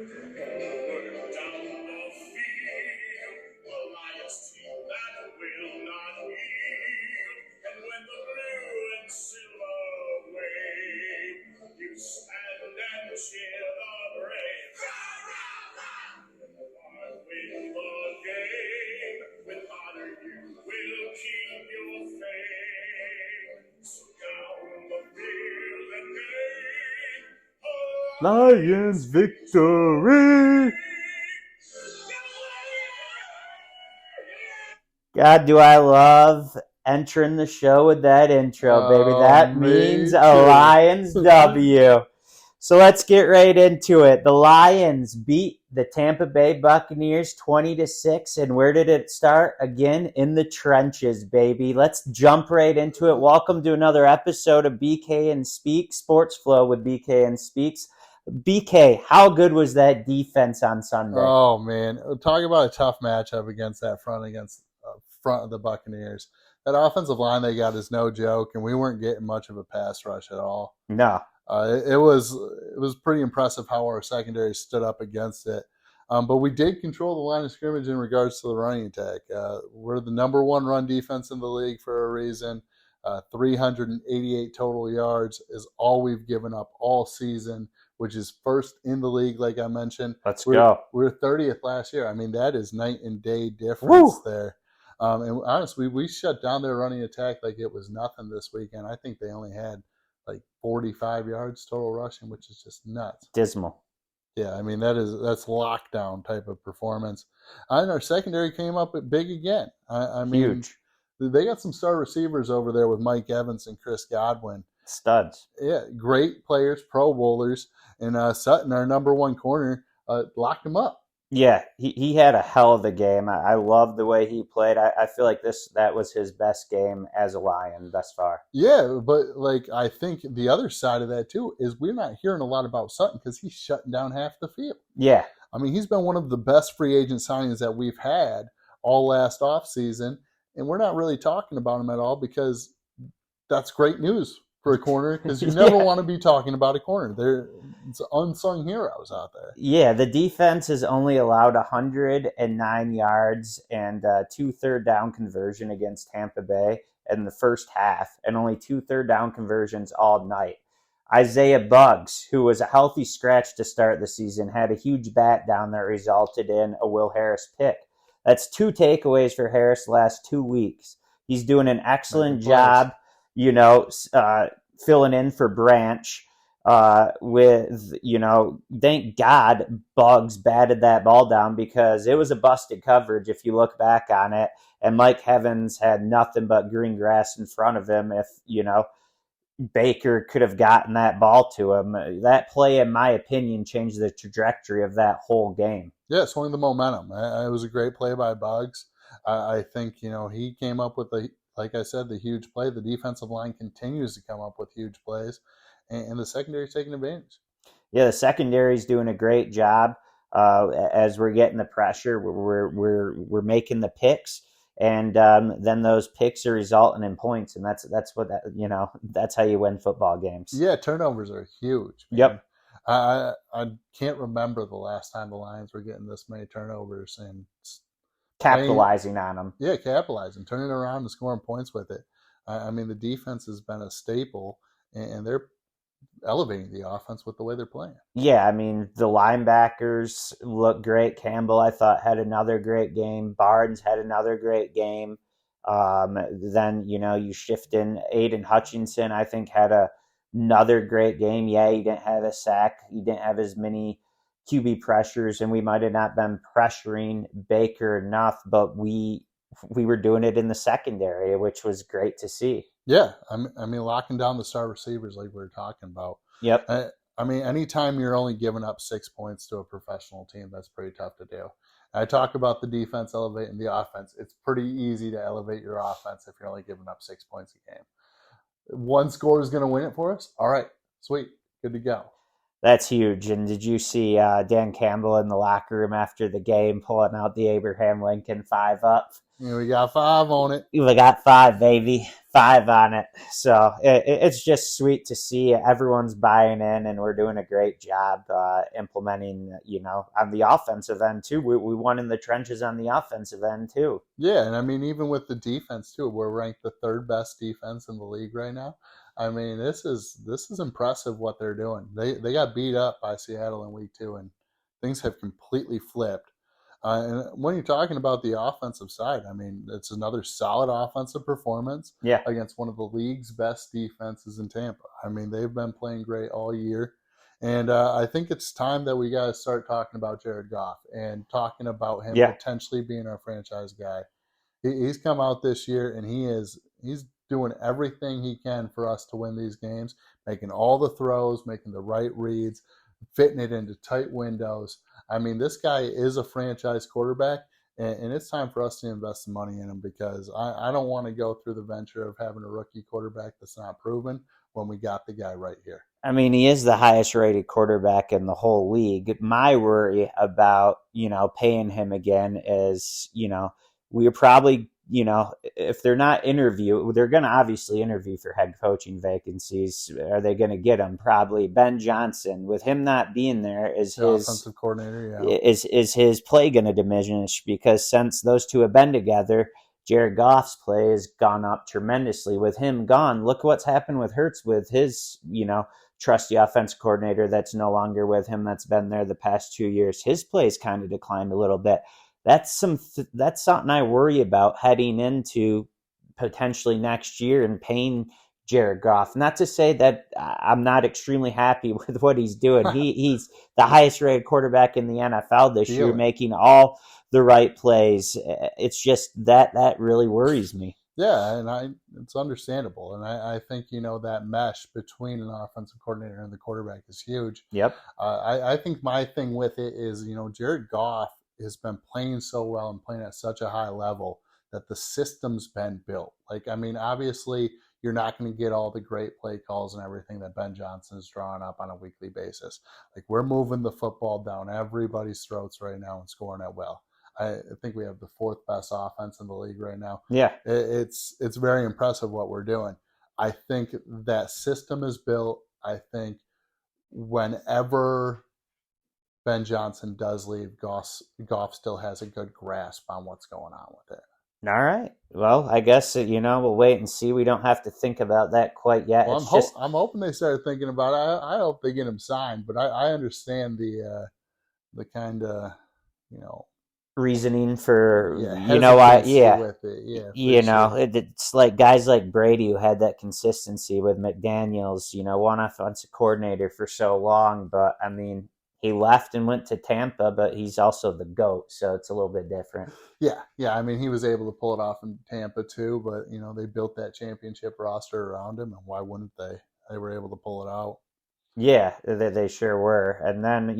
down the field, the Lions team that will not yield. And when the blue and silver wave, you stand and cheer the brave. Rah, rah, rah! And win the game. With honor you will keep your fame. So down the field and gain. Lions victory! God, do I love entering the show with that intro, baby. That means a Lions W. So let's get right into it. The Lions beat the Tampa Bay Buccaneers 20-6. And where did it start? Again, in the trenches, baby. Let's jump right into it. Welcome to another episode of BK and Speaks, Sports Flow with BK and Speaks. BK, how good was that defense on Sunday? Oh, man. Talk about a tough matchup against that front of the Buccaneers. That offensive line they got is no joke, and we weren't getting much of a pass rush at all. No. It was pretty impressive how our secondary stood up against it. But we did control the line of scrimmage in regards to the running attack. We're the number one run defense in the league for a reason. 388 total yards is all we've given up all season, which is first in the league, like I mentioned. Let's go. We were 30th last year. I mean, that is night and day difference there. And honestly, we shut down their running attack like it was nothing this weekend. I think they only had like 45 yards total rushing, which is just nuts. Dismal. Yeah, I mean, that's lockdown type of performance. And our secondary came up big again. I mean, huge. They got some star receivers over there with Mike Evans and Chris Godwin. Studs. Yeah, great players, Pro Bowlers. And Sutton, our number one corner, locked him up. Yeah, he had a hell of a game. I love the way he played. I feel like that was his best game as a Lion thus far. Yeah, but like I think the other side of that too is we're not hearing a lot about Sutton because he's shutting down half the field. Yeah. I mean, he's been one of the best free agent signings that we've had all last offseason, and we're not really talking about him at all because that's great news for a corner because you never want to be talking about a corner. It's unsung heroes out there. Yeah, the defense has only allowed 109 yards and 2 third down conversion against Tampa Bay in the first half, and only 2 third down conversions all night. Isaiah Buggs, who was a healthy scratch to start the season, had a huge bat down that resulted in a Will Harris pick. That's 2 takeaways for Harris the last 2 weeks. He's doing an excellent job, filling in for Branch. Thank God Buggs batted that ball down because it was a busted coverage if you look back on it. And Mike Evans had nothing but green grass in front of him if, Baker could have gotten that ball to him. That play, in my opinion, changed the trajectory of that whole game. Yeah, swung the momentum. It was a great play by Buggs. I think, he came up with like I said, the huge play. The defensive line continues to come up with huge plays, and the secondary's taking advantage. Yeah, the secondary's doing a great job. As we're getting the pressure, we're making the picks, and then those picks are resulting in points, and that's how you win football games. Yeah, turnovers are huge. Man. Yep. I can't remember the last time the Lions were getting this many turnovers and capitalizing on them. Yeah, capitalizing, turning around and scoring points with it. I mean, the defense has been a staple, and they're elevating the offense with the way they're playing. Yeah, I mean, the linebackers look great. Campbell, I thought, had another great game. Barnes had another great game. Then, you shift in Aiden Hutchinson, I think, had another great game. Yeah, he didn't have a sack. He didn't have as many QB pressures, and we might have not been pressuring Baker enough, but we were doing it in the secondary, which was great to see. Yeah, I mean, locking down the star receivers like we were talking about. Yep. I mean, anytime you're only giving up 6 points to a professional team, that's pretty tough to do. I talk about the defense elevating the offense. It's pretty easy to elevate your offense if you're only giving up 6 points a game. One score is going to win it for us. All right, sweet, good to go. That's huge. And did you see Dan Campbell in the locker room after the game pulling out the Abraham Lincoln 5-up? We got 5 on it. We got 5, baby. 5 on it. So it's just sweet to see everyone's buying in, and we're doing a great job implementing, on the offensive end, too. We won in the trenches on the offensive end, too. Yeah, and I mean, even with the defense, too, we're ranked the 3rd best defense in the league right now. I mean, this is impressive what they're doing. They got beat up by Seattle in week 2, and things have completely flipped. And when you're talking about the offensive side, I mean, it's another solid offensive performance against one of the league's best defenses in Tampa. I mean, they've been playing great all year. And I think it's time that we got to start talking about Jared Goff and talking about him potentially being our franchise guy. He's come out this year, and he's doing everything he can for us to win these games, making all the throws, making the right reads, fitting it into tight windows. I mean, this guy is a franchise quarterback, and it's time for us to invest some money in him because I don't want to go through the venture of having a rookie quarterback that's not proven when we got the guy right here. I mean, he is the highest rated quarterback in the whole league. My worry about, paying him again is, we're probably, if they're not they're going to obviously interview for head coaching vacancies. Are they going to get him? Probably. Ben Johnson, with him not being there, is his offensive coordinator. Is his play going to diminish? Because since those two have been together, Jared Goff's play has gone up tremendously. With him gone, look what's happened with Hurts, with his, trusty offense coordinator that's no longer with him, that's been there the past 2 years. His play's kind of declined a little bit. That's something I worry about heading into potentially next year and paying Jared Goff. Not to say that I'm not extremely happy with what he's doing. He's the highest rated quarterback in the NFL this year, making all the right plays. It's just that really worries me. Yeah, and it's understandable. And I think, that mesh between an offensive coordinator and the quarterback is huge. Yep. I think my thing with it is, Jared Goff has been playing so well and playing at such a high level that the system's been built. Like, I mean, obviously, you're not going to get all the great play calls and everything that Ben Johnson is drawing up on a weekly basis. Like, we're moving the football down everybody's throats right now and scoring it well. I think we have the 4th best offense in the league right now. Yeah. It's very impressive what we're doing. I think that system is built. I think whenever Ben Johnson does leave, Goff still has a good grasp on what's going on with it. All right. Well, I guess, we'll wait and see. We don't have to think about that quite yet. Well, I'm hoping they start thinking about it. I hope they get him signed, but I understand the kind of, reasoning for with it. It's like guys like Brady who had that consistency with McDaniels, one offensive coordinator for so long, but I mean, he left and went to Tampa, but he's also the GOAT, so it's a little bit different. Yeah. I mean, he was able to pull it off in Tampa too, but they built that championship roster around him, and why wouldn't they? They were able to pull it out. Yeah, they sure were. And then,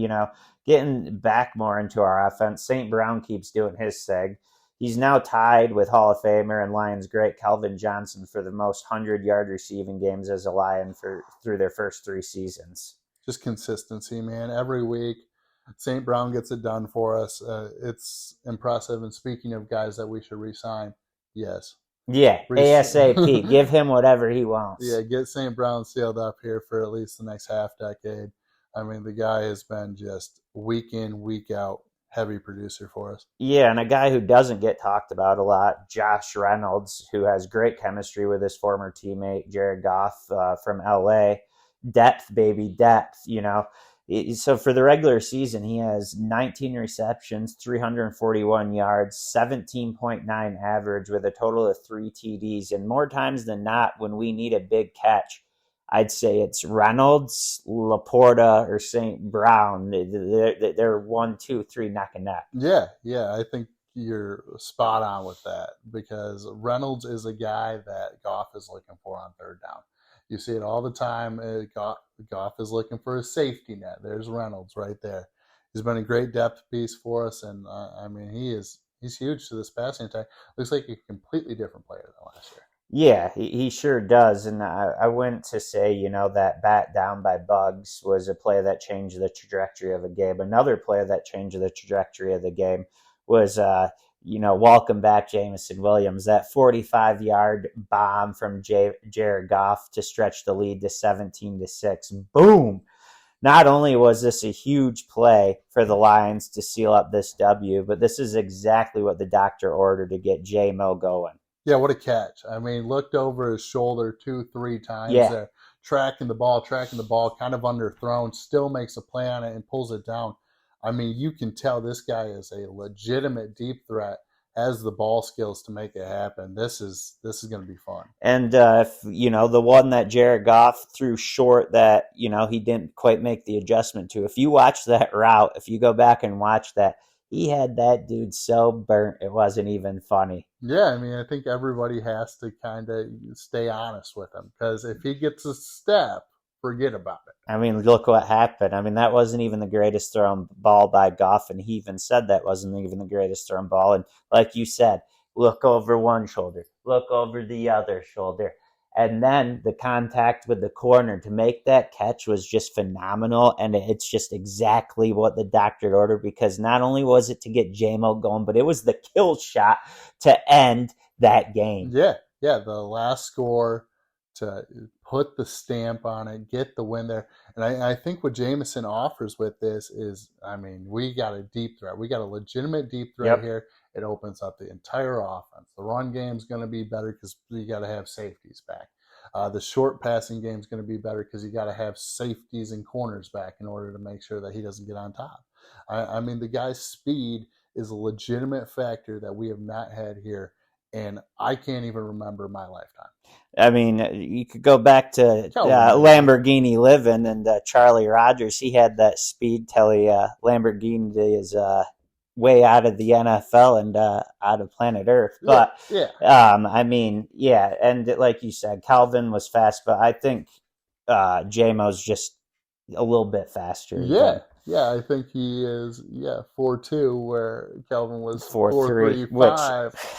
getting back more into our offense, St. Brown keeps doing his seg. He's now tied with Hall of Famer and Lions great Calvin Johnson for the most 100-yard receiving games as a Lion through their first 3 seasons. Just consistency, man. Every week, St. Brown gets it done for us. It's impressive. And speaking of guys that we should re-sign, yes. Yeah, ASAP. Give him whatever he wants. Yeah, get St. Brown sealed up here for at least the next half decade. I mean, the guy has been just week in, week out, heavy producer for us. Yeah, and a guy who doesn't get talked about a lot, Josh Reynolds, who has great chemistry with his former teammate, Jared Goff from LA. Depth, baby, depth, So for the regular season, he has 19 receptions, 341 yards, 17.9 average with a total of 3 TDs. And more times than not, when we need a big catch, I'd say it's Reynolds, Laporta, or St. Brown. They're 1, 2, 3 neck and neck. Yeah. I think you're spot on with that because Reynolds is a guy that Goff is looking for on 3rd down. You see it all the time. Goff is looking for a safety net. There's Reynolds right there. He's been a great depth piece for us, and I mean he's huge to this passing attack. Looks like a completely different player than last year. Yeah, he sure does. And I went to say, that bat down by Bugs was a play that changed the trajectory of a game. Another play that changed the trajectory of the game was, welcome back, Jamison Williams. That 45-yard bomb from Jared Goff to stretch the lead to 17-6. Boom! Not only was this a huge play for the Lions to seal up this W, but this is exactly what the doctor ordered to get J-Mo going. Yeah, what a catch. I mean, looked over his shoulder 2-3 times Yeah. there, tracking the ball, kind of underthrown, still makes a play on it and pulls it down. I mean, you can tell this guy is a legitimate deep threat, has the ball skills to make it happen. This is going to be fun. And if the one that Jared Goff threw short that he didn't quite make the adjustment to. If you watch that route, if you go back and watch that, he had that dude so burnt it wasn't even funny. Yeah, I mean, I think everybody has to kind of stay honest with him, because if he gets a step, forget about it. I mean, look what happened. I mean, that wasn't even the greatest thrown ball by Goff, and he even said that wasn't even the greatest thrown ball. And like you said, look over one shoulder, look over the other shoulder. And then the contact with the corner to make that catch was just phenomenal. And it's just exactly what the doctor ordered, because not only was it to get J-Mo going, but it was the kill shot to end that game. Yeah, the last score to put the stamp on it, get the win there. And I think what Jamison offers with this is, I mean, we got a deep threat. We got a legitimate deep threat here. It opens up the entire offense. The run game's going to be better because you got to have safeties back. The short passing game's going to be better because you got to have safeties and corners back in order to make sure that he doesn't get on top. I mean, the guy's speed is a legitimate factor that we have not had here, and I can't even remember my lifetime. I mean, you could go back to Lamborghini Living and Charlie Rogers. He had that speed till Lamborghini is way out of the NFL and out of planet Earth. But, I mean, yeah, and like you said, Calvin was fast, but I think J-Mo's just a little bit faster. Yeah, I think he is, 4.2, where Calvin was 4.3. Which,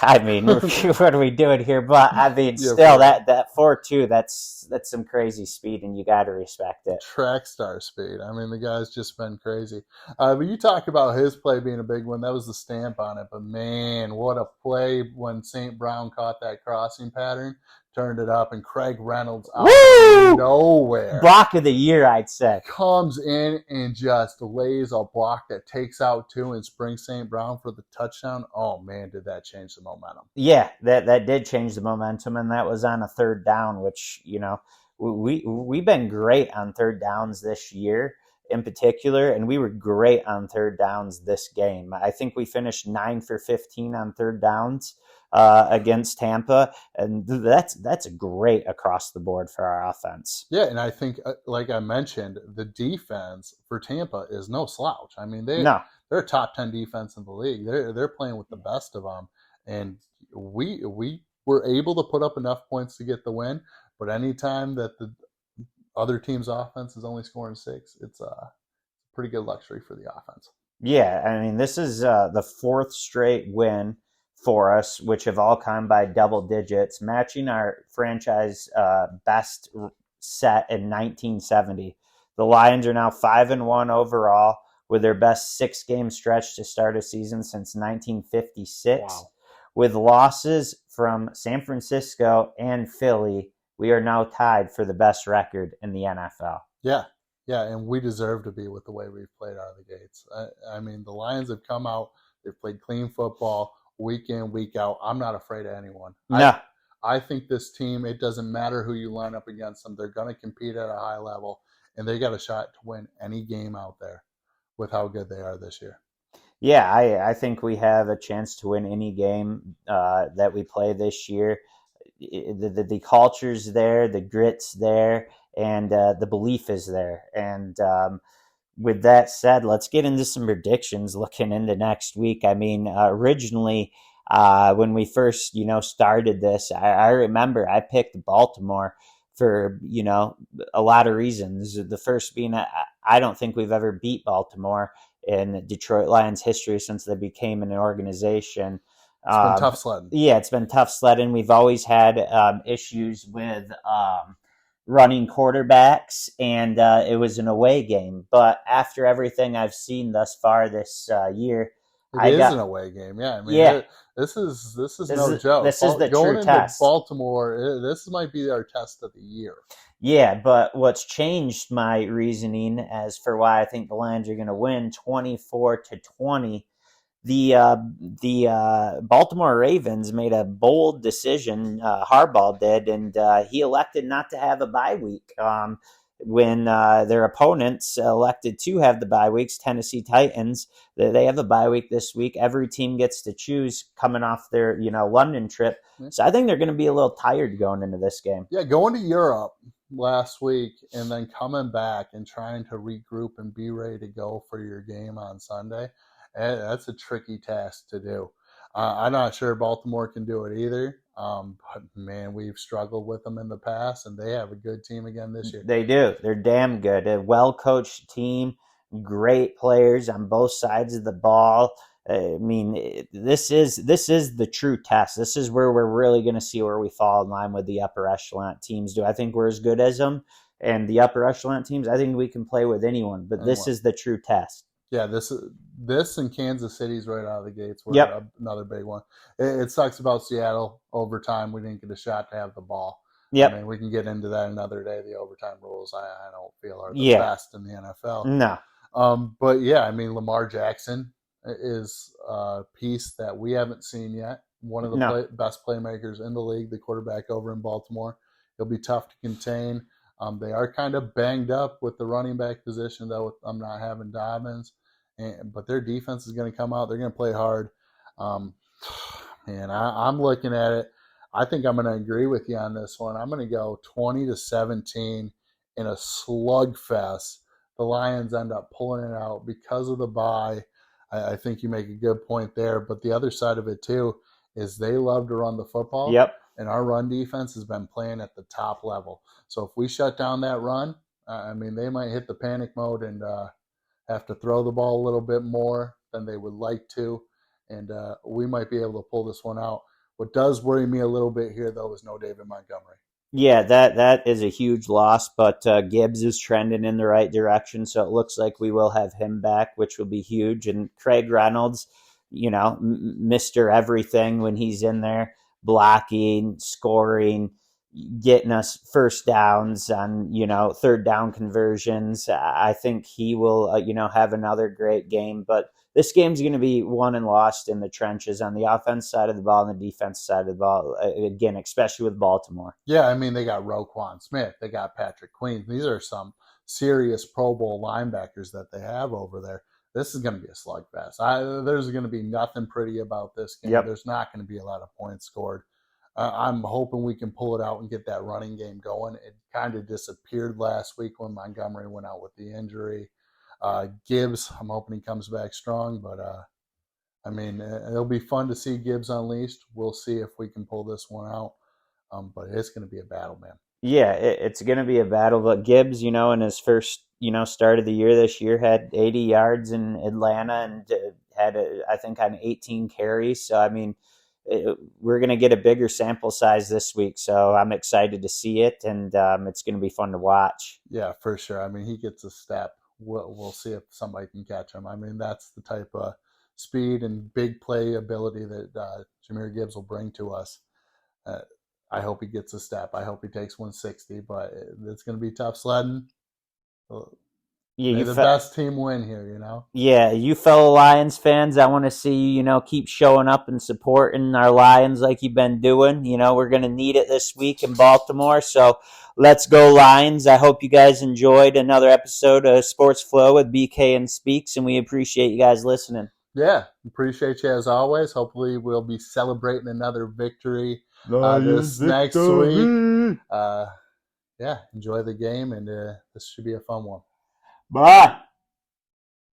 I mean, what are we doing here? But, I mean, still, that 4.2, that's some crazy speed, and you got to respect it. Track star speed. I mean, the guy's just been crazy. But you talk about his play being a big one. That was the stamp on it. But, man, what a play when St. Brown caught that crossing pattern. Turned it up, and Craig Reynolds out of nowhere. Block of the year, I'd say. Comes in and just lays a block that takes out 2 and springs St. Brown for the touchdown. Oh, man, did that change the momentum. Yeah, that did change the momentum, and that was on a third down, which, we've been great on third downs this year in particular, and we were great on third downs this game. I think we finished 9 for 15 on third downs against Tampa, and that's great across the board for our offense. Yeah, and I think, like I mentioned, the defense for Tampa is no slouch. I mean, they're a top 10 defense in the league. They're playing with the best of them, and we were able to put up enough points to get the win. But anytime that the other team's offense is only scoring 6, it's a pretty good luxury for the offense. Yeah, I mean, this is the 4th straight win for us, which have all come by double digits, matching our franchise best set in 1970. The Lions are now 5-1 overall, with their best 6-game stretch to start a season since 1956. Wow. With losses from San Francisco and Philly, we are now tied for the best record in the NFL. Yeah, and we deserve to be with the way we've played out of the gates. I mean, the Lions have come out, they've played clean football, week in, week out. I'm not afraid of anyone. No. I think this team, it doesn't matter who you line up against them. They're going to compete at a high level, and they got a shot to win any game out there with how good they are this year. Yeah, I think we have a chance to win any game that we play this year. The culture's there, the grit's there, and the belief is there. And with that said, let's get into some predictions looking into next week. I mean, originally, when we first, started this, I remember I picked Baltimore for, a lot of reasons. The first being, I don't think we've ever beat Baltimore in Detroit Lions history since they became an organization. It's been tough sledding. Yeah, it's been tough sledding. We've always had issues with running quarterbacks, and it was an away game. But after everything I've seen thus far this year, It is an away game. Yeah, I mean, yeah, this is no joke. This is the going true into test. Baltimore, this might be our test of the year. Yeah, but what's changed my reasoning as for why I think the Lions are going to win 24-20. The Baltimore Ravens made a bold decision. Harbaugh did, and he elected not to have a bye week. When their opponents elected to have the bye weeks, Tennessee Titans, they have a bye week this week. Every team gets to choose coming off their London trip. So I think they're going to be a little tired going into this game. Yeah, going to Europe last week and then coming back and trying to regroup and be ready to go for your game on Sunday. That's a tricky task to do. I'm not sure Baltimore can do it either. But, man, we've struggled with them in the past, and they have a good team again this year. They do. They're damn good. A well-coached team, great players on both sides of the ball. I mean, this is the true test. This is where we're really going to see where we fall in line with the upper echelon teams. Do I think we're as good as them? And the upper echelon teams, I think we can play with anyone. But this is the true test. Yeah, this and Kansas City's right out of the gates were another big one. It sucks about Seattle overtime. We didn't get a shot to have the ball. Yep. I mean, we can get into that another day. The overtime rules, I don't feel are the best in the NFL. No. But yeah, I mean, Lamar Jackson is a piece that we haven't seen yet. One of the best playmakers in the league, the quarterback over in Baltimore. It'll be tough to contain. They are kind of banged up with the running back position, though, with them not having Dobbins. But their defense is going to come out. They're going to play hard. I'm looking at it. I think I'm going to agree with you on this one. I'm going to go 20-17 in a slugfest. The Lions end up pulling it out because of the bye. I think you make a good point there. But the other side of it, too, is they love to run the football. Yep. And our run defense has been playing at the top level. So if we shut down that run, I mean, they might hit the panic mode and have to throw the ball a little bit more than they would like to. And we might be able to pull this one out. What does worry me a little bit here, though, is no David Montgomery. Yeah, that is a huge loss, but Gibbs is trending in the right direction, so it looks like we will have him back, which will be huge. And Craig Reynolds, Mr. Everything when he's in there, blocking, scoring, getting us first downs on, third down conversions. I think he will, have another great game. But this game's going to be won and lost in the trenches on the offense side of the ball and the defense side of the ball, again, especially with Baltimore. Yeah, I mean, they got Roquan Smith. They got Patrick Queen. These are some serious Pro Bowl linebackers that they have over there. This is going to be a slugfest. There's going to be nothing pretty about this game. Yep. There's not going to be a lot of points scored. I'm hoping we can pull it out and get that running game going. It kind of disappeared last week when Montgomery went out with the injury. Gibbs, I'm hoping he comes back strong. But, I mean, it'll be fun to see Gibbs unleashed. We'll see if we can pull this one out. But it's going to be a battle, man. Yeah, it's going to be a battle. But Gibbs, in his first, start of the year this year had 80 yards in Atlanta and had, I think, on 18 carries. So, I mean, we're going to get a bigger sample size this week. So I'm excited to see it, and it's going to be fun to watch. Yeah, for sure. I mean, he gets a step. We'll see if somebody can catch him. I mean, that's the type of speed and big play ability that Jahmyr Gibbs will bring to us. I hope he gets a step. I hope he takes 160, but it's going to be tough sledding. May the best team win here, Yeah, you fellow Lions fans, I want to see you, keep showing up and supporting our Lions like you've been doing. We're going to need it this week in Baltimore, so let's go Lions. I hope you guys enjoyed another episode of Sports Flow with BK and Speaks, and we appreciate you guys listening. Yeah, appreciate you as always. Hopefully we'll be celebrating another victory this next week. Yeah, enjoy the game, and this should be a fun one. Bye.